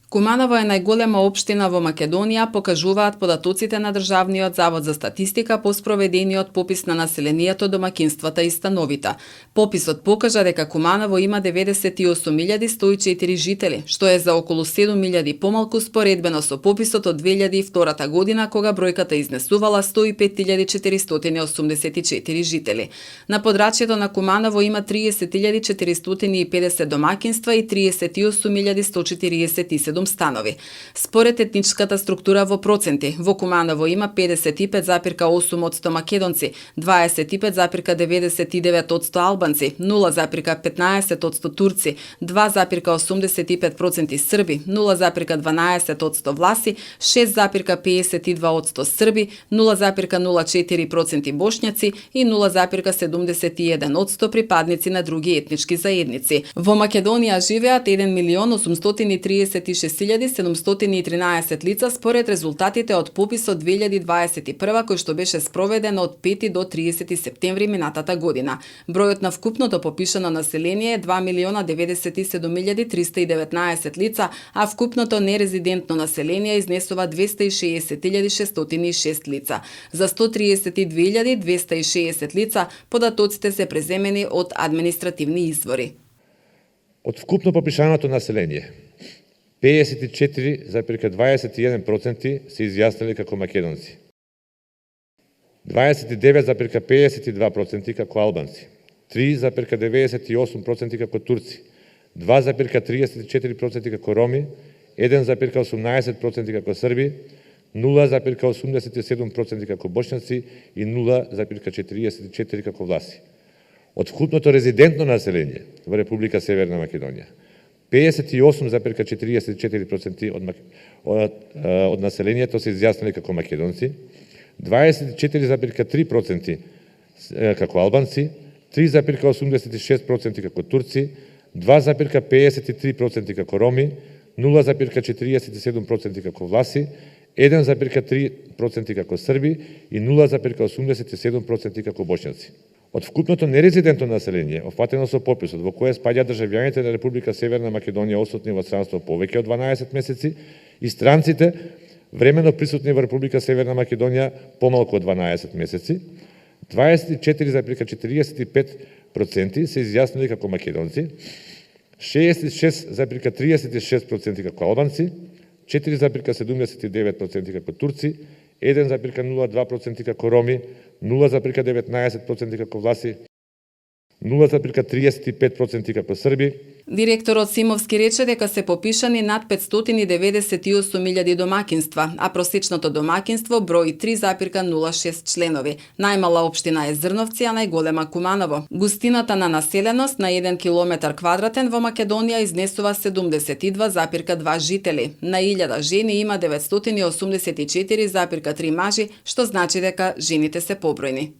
Куманово е најголема општина во Македонија, покажуваат податоците на Државниот завод за статистика по спроведениот попис на населението, домаќинствата и становите. Пописот покажа дека Куманово има 98.104 жители, што е за околу 7.000 помалку споредбено со пописот од 2002 година, кога бројката изнесувала 105.484 жители. На подрачјето на Куманово има 30.450 домаќинства и 38.147 станови. Според етничката структура во проценти, во Куманово има 55,8% македонци, 25,99% албанци, 0,15% турци, 2,85% срби, 0,12% власи, 6,52% срби, 0,04% бошњаци и 0,71% припадници на други етнички заедници. Во Македонија живеат 1.836.713 лица според резултатите од пописот 2021 кој што беше спроведен од 5 до 30 септември минатата година. Бројот на вкупното попишано население е 2.097.319 лица, а вкупното нерезидентно население изнесува 260.606 лица. За 132.260 лица податоците се преземени од административни извори. Од вкупно попишаното население, 54,21% се изјасниле како македонци, 29,52% како албанци, 3,98% како турци, 2,34% како роми, 1,18% како срби, 0,87% како бошњаци и 0,44% како власи. Од вкупното резидентно население во Република Северна Македонија, 58,44% од населението се изјасниле како македонци, 24,3% како албанци, 3,86% како турци, 2,53% како роми, 0,47% како власи, 1,3% како срби и 0,87% како бошњаци. Од вкупното нерезидентно население, офатено со пописот, во кое спаѓаат државјаните на Република Северна Македонија осутни во странство повеќе од 12 месеци и странците времено присутни во Република Северна Македонија помалку од 12 месеци, 24,45% се изјасниле како македонци, 66,36% како албанци, 4,79% како турци, 1,02% како роми, 0,19% како власи, 0,35% како срби. Директорот Симовски рече дека се попишани над 598.000 домаќинства, а просечното домаќинство брои 3,06 членови. Најмала општина е Зрновци, а најголема Куманово. Густината на населеност на 1 километар квадратен во Македонија изнесува 72,2 жители. На 1000 жени има 984,3 мажи, што значи дека жените се побројни.